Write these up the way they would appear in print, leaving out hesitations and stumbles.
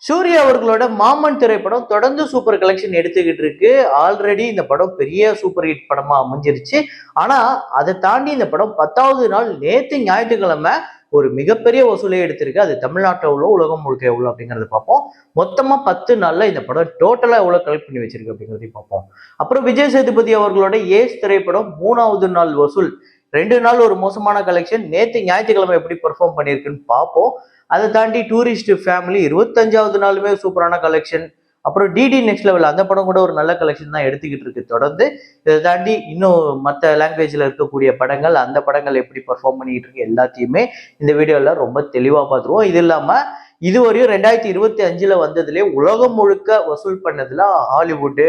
சூர்யா அவர்களோட மாமன் திரைப்படம் தொடர்ந்து சூப்பர் கலெக்ஷன் எடுத்துக்கிட்டு இருக்கு. ஆல்ரெடி இந்த படம் பெரிய சூப்பர் ஹிட் படமா அமைஞ்சிருச்சு. ஆனா அதை தாண்டி இந்த படம் 10வது நாள் நேத்து ஞாயிற்றுக்கிழமை ஒரு மிகப்பெரிய வசூலை எடுத்திருக்கு. அது தமிழ்நாட்டில் எவ்வளோ, உலகம் முழுக்க எவ்வளோ அப்படிங்கறத பார்ப்போம். மொத்தமா 10 நாள்ல இந்த படம் டோட்டலா எவ்வளவு கலெக்ட் பண்ணி வச்சிருக்கு அப்படிங்கிறதையும் பார்ப்போம். அப்புறம் விஜய் சேதுபதி அவர்களோட ஏஸ் திரைப்படம் 3வது நாள் வசூல் 2 நாள் ஒரு மோசமான கலெக்ஷன். நேத்து ஞாயிற்றுக்கிழமை எப்படி பெர்ஃபார்ம் பண்ணியிருக்குன்னு பார்ப்போம். அதை தாண்டி டூரிஸ்ட் ஃபேமிலி 25வது நாளுமே சூப்பரான கலெக்ஷன். அப்புறம் டிடி நெக்ஸ்ட் லெவல் அந்த படம் கூட ஒரு நல்ல கலெக்ஷன் தான் எடுத்துக்கிட்டு இருக்கு தொடர்ந்து. இதை தாண்டி இன்னும் மற்ற லாங்குவேஜ்ல இருக்கக்கூடிய படங்கள், அந்த படங்கள் எப்படி பெர்ஃபார்ம் பண்ணிக்கிட்டு இருக்கு எல்லாத்தையுமே இந்த வீடியோல ரொம்ப தெளிவா பார்த்துருவோம். இது இல்லாம இதுவரையும் 2025 வந்ததுலேயே உலகம் முழுக்க வசூல் பண்ணதுல ஹாலிவுட்டு,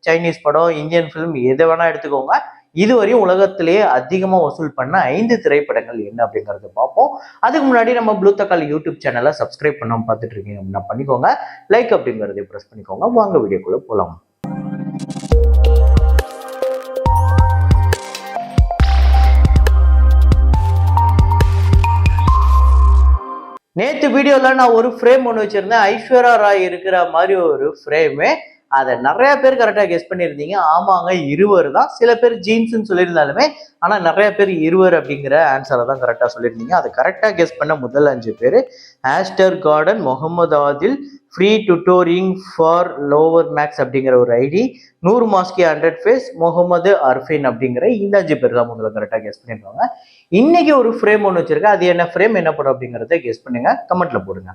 சைனீஸ் படம், இந்தியன் ஃபிலிம் எதை வேணா எடுத்துக்கோங்க, இதுவரையும் உலகத்திலேயே அதிகமா வசூல் பண்ண 5 திரைப்படங்கள் என்ன அப்படிங்கறத பார்ப்போம். அதுக்கு முன்னாடி நம்ம ப்ளூ தக்காளி யூடியூப் சேனலை சப்ஸ்கிரைப் பண்ணாம பார்த்துட்டு இருக்கீங்க அப்படின்னா பண்ணிக்கோங்க. லைக் அப்படிங்கறதை பிரஸ் பண்ணிக்கோங்க. வாங்க வீடியோக்குள்ள போலாம். நேற்று வீடியோல நான் ஒரு ஃப்ரேம் ஒன்று வச்சிருந்தேன். ஐஸ்வர்யா ராய் இருக்கிற மாதிரி ஒரு ஃப்ரேமு. அதை நிறைய பேர் கரெக்டாக கெஸ் பண்ணியிருந்தீங்க. ஆமாங்க, இருவர் தான். சில பேர் ஜீன்ஸ்ன்னு சொல்லியிருந்தாலுமே ஆனால் நிறைய பேர் இருவர் அப்படிங்கிற ஆன்சரை தான் கரெக்டாக சொல்லியிருந்தீங்க. அதை கரெக்டாக கெஸ் பண்ண முதல் 5 பேர் aster garden, Muhammad Adil, free tutoring for lower marks அப்படிங்கிற ஒரு ஐடி, 100 மாஸ்கி 100 ஃபேஸ், முகமது அர்ஃபின் அப்படிங்கிற இந்த 5 பேர் தான் முதல்ல கரெக்டாக கெஸ் பண்ணியிருக்காங்க. இன்னைக்கு ஒரு ஃப்ரேம் ஒன்று வச்சிருக்கேன். அது என்ன ஃப்ரேம், என்ன படம் அப்படிங்கிறத கெஸ் பண்ணுங்க, கமெண்ட்ல போடுங்க.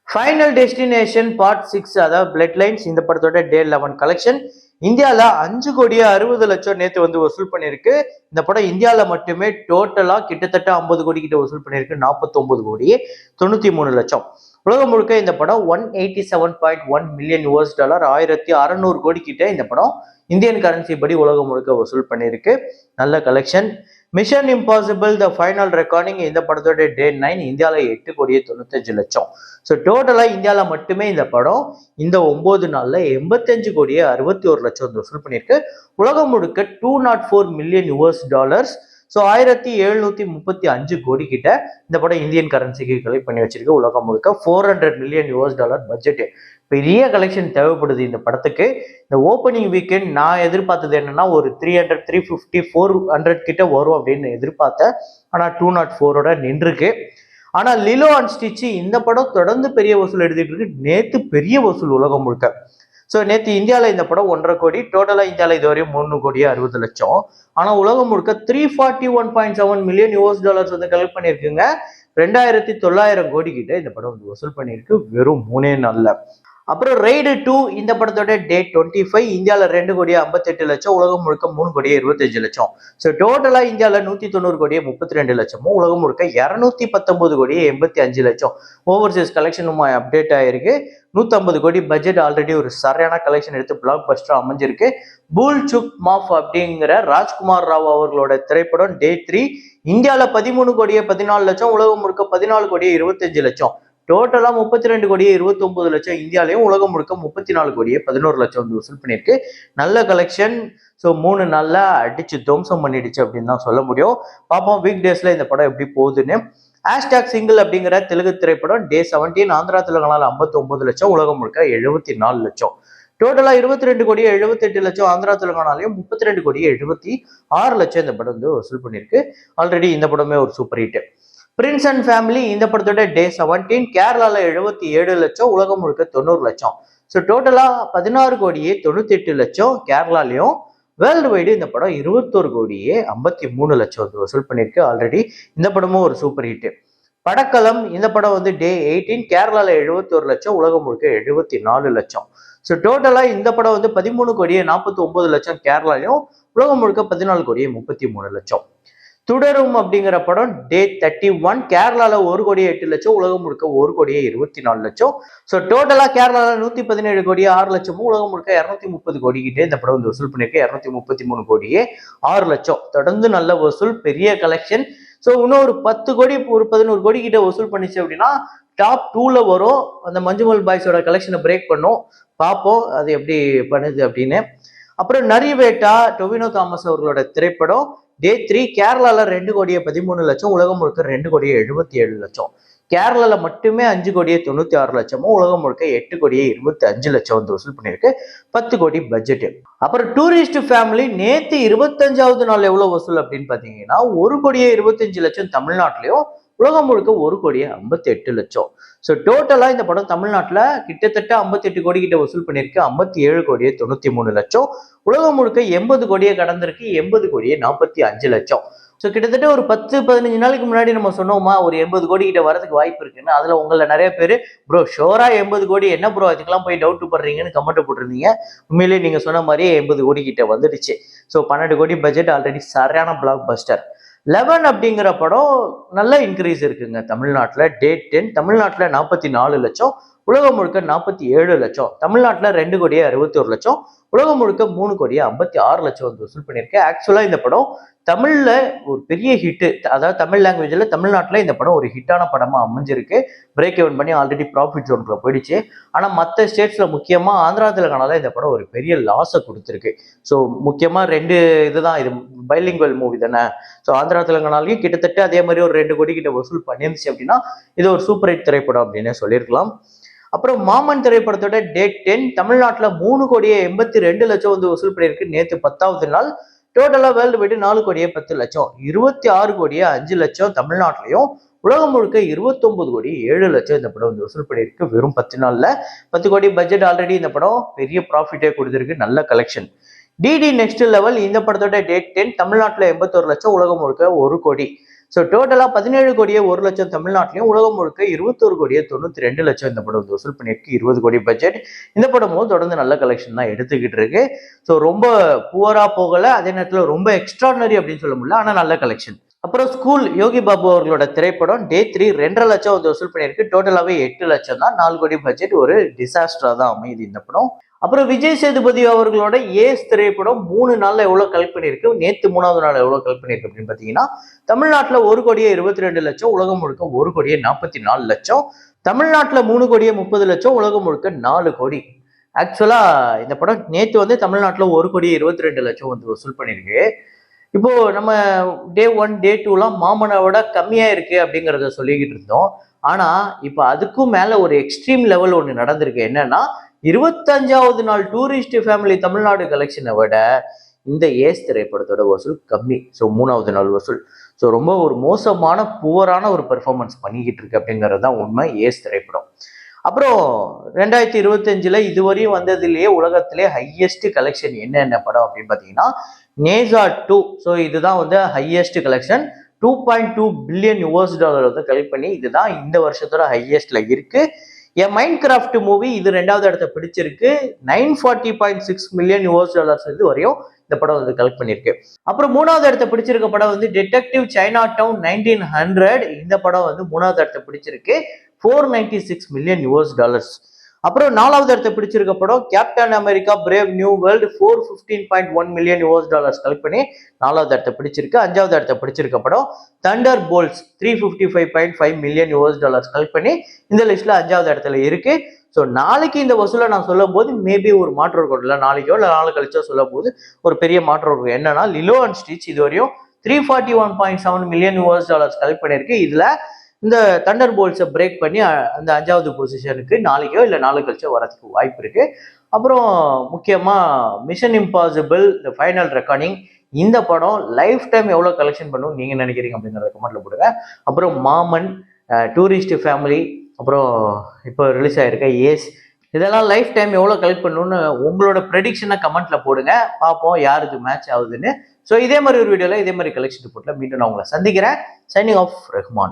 ஃபைனல் டெஸ்டினேஷன் பார்ட் 6, அதாவது பிளட் லைன்ஸ், இந்த படத்தோட டே 11 கலெக்ஷன் இந்தியாவில் 5,60,00,000 நேற்று வந்து வசூல் பண்ணியிருக்கு. இந்த படம் இந்தியாவில் மட்டுமே டோட்டலாக கிட்டத்தட்ட 50 கோடி கிட்ட வசூல் பண்ணியிருக்கு. 49 கோடி 93 லட்சம். உலகம் முழுக்க இந்த படம் $187.1 மில்லியன், 1600 கோடி கிட்ட இந்த படம் இந்தியன் கரன்சி படி உலகம் முழுக்க வசூல் பண்ணியிருக்கு. நல்ல collection. Mission impossible the final recording, இந்த படத்தோட டே 9 இந்தியாவில் 8 கோடி 95 லட்சம். ஸோ டோட்டலாக இந்தியாவில் மட்டுமே இந்த படம் இந்த 9 நாளில் 85 கோடியே 61 லட்சம் வசூல் பண்ணியிருக்கு. உலகம் முழுக்க $204 மில்லியன். ஸோ 1735 கோடி கிட்ட இந்த படம் இந்தியன் கரன்சிக்கு கலெக்ட் பண்ணி வச்சிருக்கு. உலகம் முழுக்க $400 மில்லியன் பட்ஜெட். பெரிய கலெக்ஷன் தேவைப்படுது இந்த படத்துக்கு. இந்த ஓப்பனிங் வீக்கெண்ட் நான் எதிர்பார்த்தது என்னன்னா ஒரு 300, 350, 400 கிட்ட வரும் அப்படின்னு எதிர்பார்த்தேன். ஆனால் 204ஓட நின்றுருக்கு. ஆனால் லிலோ அண்ட் ஸ்டிச் இந்த படம் தொடர்ந்து பெரிய வசூல் எடுத்துட்டு இருக்கு. நேற்று பெரிய வசூல் உலகம் முழுக்க. ஸோ நேற்று இந்தியாவில் இந்த படம் 1.5 கோடி, டோட்டலாக இந்தியாவில் இதுவரையும் 3 கோடியே 60 லட்சம். ஆனால் உலகம் முழுக்க $341.7 மில்லியன் வந்து கலெக்ட் பண்ணியிருக்குங்க. 2900 கோடி கிட்ட இந்த படம் வந்து வசூல் பண்ணியிருக்கு வெறும் 3 நாள்ல. அப்புறம் ரைடு 2 இந்த படத்தோட டே 25 இந்தியாவில் 2 கோடியே 58 லட்சம், உலகம் முழுக்க 3 கோடியே 25 லட்சம். ஸோ டோட்டலா இந்தியாவில் 190 கோடியே 32 லட்சமும், உலகம் முழுக்க 219 கோடியே 85 லட்சம். ஓவர்சீஸ் கலெக்ஷனும் அப்டேட் ஆயிருக்கு. 150 கோடி பட்ஜெட். ஆல்ரெடி ஒரு சரியான கலெக்ஷன் எடுத்து பிளாக் பஸ்டர் அமைஞ்சிருக்கு. பூல் சுக் மாஃப் அப்படிங்கிற ராஜ்குமார் ராவ் அவர்களோட திரைப்படம் டே 3 இந்தியாவில் 13 கோடியே 14 லட்சம், உலகம் முழுக்க 14 கோடியே 25 லட்சம். டோட்டலா 32 கோடியே 29 லட்சம் இந்தியாலையும், உலகம் முழுக்க 34 கோடியே 11 லட்சம் வந்து வசூல் பண்ணியிருக்கு. நல்ல கலெக்ஷன். ஸோ 3 நாள்ல அடிச்சு துவம்சம் பண்ணிடுச்சு அப்படின்னு தான் சொல்ல முடியும். பார்ப்போம் வீக் டேஸ்ல இந்த படம் எப்படி போகுதுன்னு. ஹேஷ்டாக் சிங்கிள் அப்படிங்கிற தெலுங்கு திரைப்படம் டே 17 ஆந்திரா தெலுங்கானால 59 லட்சம், உலகம் முழுக்க 74 லட்சம். டோட்டலா 22 கோடியே 78 லட்சம் ஆந்திரா தெலுங்கானாலையும், 32 கோடியே 76 லட்சம் இந்த படம் வந்து வசூல் பண்ணியிருக்கு. ஆல்ரெடி இந்த படமே ஒரு super hit. Prince and family இந்த படத்தோட டே 17 கேரளால 77 லட்சம், உலகம் முழுக்க 90 லட்சம். ஸோ டோட்டலா 16 கோடியே 98 லட்சம் கேரளாலையும், வேர்ல்டு வைடு இந்த படம் 21 கோடியே 53 லட்சம் வந்து வசூல் பண்ணியிருக்கு. ஆல்ரெடி இந்த படமும் ஒரு சூப்பர் ஹிட். படக்களம் இந்த படம் வந்து டே 18 கேரளால 71 லட்சம், உலகம் முழுக்க 74 லட்சம். ஸோ டோட்டலா இந்த படம் வந்து 13 கோடியே 49 லட்சம் கேரளாலையும், உலகம் முழுக்க 14 கோடியே 33 லட்சம். துடரும் அப்படிங்கிற படம் டே 31 கேரளால 1 கோடியே 8 லட்சம், உலகம் முழுக்க 1 கோடியே 24 லட்சம். ஸோ டோட்டலா கேரளால 117 கோடியே 6 லட்சமும், உலகம் முழுக்க 230 கோடி கிட்டே இந்த படம் வந்து வசூல் பண்ணியிருக்கு. 233 கோடியே 6 லட்சம். தொடர்ந்து நல்ல வசூல், பெரிய கலெக்ஷன். ஸோ இன்னும் ஒரு 10 கோடி, ஒரு 11 கோடி கிட்ட வசூல் பண்ணிச்சு அப்படின்னா டாப் 2ல வரும். அந்த மஞ்சுமல் பாய்ஸோட கலெக்ஷனை பிரேக் பண்ணும். பார்ப்போம் அது எப்படி பண்ணுது அப்படின்னு. அப்புறம் நரிவேட்டா டொவினோ தாமஸ் அவர்களோட திரைப்படம் டே 3 கேரளால 2,13,00,000, உலகம் முழுக்க 2,77,00,000. கேரளால மட்டுமே 5,96,00,000, உலகம் முழுக்க 8,25,00,000 வந்து வசூல் பண்ணியிருக்கு. 10 கோடி பட்ஜெட். அப்புறம் டூரிஸ்ட் ஃபேமிலி நேத்து 25வது நாள் எவ்வளவு வசூல் அப்படின்னு பாத்தீங்கன்னா 1,25,00,000 தமிழ்நாட்டிலையும், உலகம் முழுக்க 1,58,00,000. ஸோ டோட்டலா இந்த படம் தமிழ்நாட்டில் கிட்டத்தட்ட 58 கோடி கிட்ட வசூல் பண்ணியிருக்கு. 57,93,00,000. உலகம் முழுக்க 80 கோடியை கடந்திருக்கு. 80,45,00,000. ஸோ கிட்டத்தட்ட ஒரு 10-15 நாளைக்கு முன்னாடி நம்ம சொன்னோமா ஒரு 80 கோடி கிட்ட வரதுக்கு வாய்ப்பு இருக்குன்னு. அதுல உங்களை நிறைய பேர் ப்ரோ ஷோரா 80 கோடி என்ன ப்ரோ அதுக்கெல்லாம் போய் டவுட் படுறீங்கன்னு கமெண்ட் போட்டிருந்தீங்க. உண்மையிலேயே நீங்க சொன்ன மாதிரியே 80 கோடி கிட்ட வந்துடுச்சு. ஸோ 12 கோடி பட்ஜெட் ஆல்ரெடி சரியான பிளாக் பஸ்டர். 11 அப்படிங்கிற படம் நல்ல இன்க்ரீஸ் இருக்குங்க தமிழ்நாட்டில். டே 10 தமிழ்நாட்டில் 44,00,000, உலகம் முழுக்க 47,00,000. தமிழ்நாட்டில் 2,61,00,000, உலகம் முழுக்க 3,56,00,000 வந்து வசூல் பண்ணியிருக்கு. ஆக்சுவலா இந்த படம் தமிழ்ல ஒரு பெரிய ஹிட்டு, அதாவது தமிழ் லாங்குவேஜ்ல தமிழ்நாட்டில் இந்த படம் ஒரு ஹிட்டான படமா அமைஞ்சிருக்கு. பிரேக் எவன் பண்ணி ஆல்ரெடி ப்ராஃபிட் ஜோனுக்குள்ள போயிடுச்சு. ஆனா மற்ற ஸ்டேட்ஸ்ல முக்கியமா ஆந்திரா தெலுங்கானால இந்த படம் ஒரு பெரிய லாஸை கொடுத்துருக்கு. ஸோ முக்கியமா 2 இதுதான், இது பைலிங்குவல் மூவி தானே. ஸோ ஆந்திரா தெலுங்கானாலையும் கிட்டத்தட்ட அதே மாதிரி ஒரு 2 கோடி கிட்ட வசூல் பண்ணிருந்துச்சு அப்படின்னா இது ஒரு சூப்பர் ஹிட் திரைப்படம் அப்படின்னு சொல்லியிருக்கலாம். அப்புறம் மாமன் திரைப்படத்தோட டேட் 10 தமிழ்நாட்டில் 3,82,00,000 வந்து வசூல் பண்ணியிருக்கு. நேற்று 10வது நாள். டோட்டலா வேர்ல்டு வைடு 4,10,00,000. 26,05,00,000 தமிழ்நாட்டிலையும், உலகம் முழுக்க 29,07,00,000 இந்த படம் வந்து வசூல் பண்ணியிருக்கு வெறும் 10 நாள்ல. 10 கோடி பட்ஜெட் ஆல்ரெடி இந்த படம் பெரிய ப்ராஃபிட்டே கொடுத்துருக்கு, நல்ல கலெக்ஷன். டிடி நெக்ஸ்ட் லெவல் இந்த படத்தோட டேட் 10 தமிழ்நாட்டில் 81,00,000, உலகம் முழுக்க 1 கோடி. ஸோ டோட்டலா 17,01,00,000 தமிழ்நாட்டிலையும், உலகம் முழுக்க 21,92,00,000 இந்த படம் வந்து வசூல் பண்ணியிருக்கு. 20 கோடி பட்ஜெட். இந்த படமும் தொடர்ந்து நல்ல கலெக்ஷன் தான் எடுத்துக்கிட்டு இருக்கு. ஸோ ரொம்ப புவரா போகல, அதே நேரத்தில் ரொம்ப எக்ஸ்ட்ராடனரி அப்படின்னு சொல்ல முடியல, ஆனா நல்ல கலெக்ஷன். அப்புறம் ஸ்கூல் யோகி பாபு அவர்களோட திரைப்படம் டே 3 2,50,000 வந்து வசூல் பண்ணியிருக்கு. டோட்டலாவே 8,00,000 தான். 4 கோடி பட்ஜெட். ஒரு டிசாஸ்டரா தான் அமையுது இந்த படம். அப்புறம் விஜய் சேதுபதி அவர்களோட ஏஸ் திரைப்படம் 3 நாள்ல எவ்வளவு கலெக்ட் பண்ணியிருக்கு, நேத்து 3வது நாள் எவ்வளவு கலெக்ட் பண்ணியிருக்கு அப்படின்னு பாத்தீங்கன்னா தமிழ்நாட்டுல 1,22,00,000, உலகம் முழுக்க 1,44,00,000. தமிழ்நாட்டுல 3,30,00,000, உலகம் முழுக்க 4 கோடி. ஆக்சுவலா இந்த படம் நேத்து வந்து தமிழ்நாட்டுல 1,22,00,000 வந்து வசூல் பண்ணியிருக்கு. இப்போ நம்ம டே 1 டே 2லாம் மாமனை விட கம்மியா இருக்கு அப்படிங்கிறத சொல்லிக்கிட்டு இருந்தோம். ஆனா இப்ப அதுக்கும் மேல ஒரு எக்ஸ்ட்ரீம் லெவல் ஒண்ணு நடந்திருக்கு. என்னன்னா 25வது நாள் டூரிஸ்ட் ஃபேமிலி தமிழ்நாடு கலெக்ஷனை விட இந்த ஏஸ் திரைப்படத்தோட வசூல் கம்மி. ஸோ 3வது நாள் வசூல். ஸோ ரொம்ப ஒரு மோசமான புவரான ஒரு பெர்ஃபார்மன்ஸ் பண்ணிக்கிட்டு இருக்கு அப்படிங்கிறது தான் உண்மை ஏஸ் திரைப்படம். அப்புறம் 2025 இதுவரையும் வந்ததுலேயே உலகத்திலே ஹையஸ்ட் கலெக்ஷன் என்ன படம் அப்படின்னு பார்த்தீங்கன்னா நேசா 2. ஸோ இதுதான் வந்து ஹையஸ்ட் கலெக்ஷன். $2.2 பில்லியன் வந்து கலெக்ட் பண்ணி இதுதான் இந்த வருஷத்தோட ஹையஸ்ட்ல இருக்கு. மைண்ட் கிராஃப்ட் மூவி இது 2வது இடத்தை பிடிச்சிருக்கு. $940.6 மில்லியன் இது வரையும் இந்த படம் வந்து கலெக்ட் பண்ணிருக்கு. அப்புறம் 3வது இடத்தை பிடிச்சிருக்க படம் வந்து டிடெக்டிவ் சைனா டவுன் 1900. இந்த படம் வந்து 3வது இடத்தை பிடிச்சிருக்கு. $496 மில்லியன். அப்புறம் 4வது இடத்தை பிடிச்சிருக்க படம் captain America brave new world 415.1 million collect பண்ணி 4வது இடத்தை பிடிச்சிருக்கு. 5வது இடத்தை பிடிச்சிருக்க படம் தண்டர் போல்ட்ஸ் 355.5 மில்லியன் கலெக்ட் பண்ணி இந்த லிஸ்ட்ல 5வது இடத்துல இருக்கு. ஸோ நாளைக்கு இந்த வசூலை நான் சொல்லும் போது மேபி ஒரு மாற்றம் இருக்கும், இல்லை நாளைக்கோ இல்லை நாளை கழிச்சோ சொல்லும் போது ஒரு பெரிய மாற்றம் இருக்கும். என்னன்னா லிலோ அண்ட் ஸ்டிச் இது வரையும் 341.7 மில்லியன் கலெக்ட் பண்ணியிருக்கு. இதுல இந்த தண்டர் போல்ட்ஸை பிரேக் பண்ணி அந்த 5வது பொசிஷனுக்கு நாளைக்கோ இல்லை நாளை கழிச்சோ வரதுக்கு வாய்ப்பு இருக்கு. அப்புறம் முக்கியமா mission impossible the final recording இந்த படம் லைஃப் டைம் எவ்வளோ கலெக்ஷன் பண்ணும் நீங்க நினைக்கிறீங்க அப்படிங்கிறத கமெண்ட்ல போடுங்க. அப்புறம் மாமன், டூரிஸ்ட் ஃபேமிலி, அப்புறம் இப்போ ரிலீஸ் ஆயிருக்க ஏஸ், இதெல்லாம் லைஃப் டைம் எவ்வளோ கலெக்ட் பண்ணணும்னு உங்களோட ப்ரெடிக்ஷனை கமெண்ட்ல போடுங்க, பார்ப்போம் யாருக்கு மேட்ச் ஆகுதுன்னு. ஸோ இதே மாதிரி ஒரு வீடியோவில் இதே மாதிரி கலெக்ஷன் ரிப்போர்ட்ல மீண்டும் நான் உங்களை சந்திக்கிறேன். Signing off Rahman.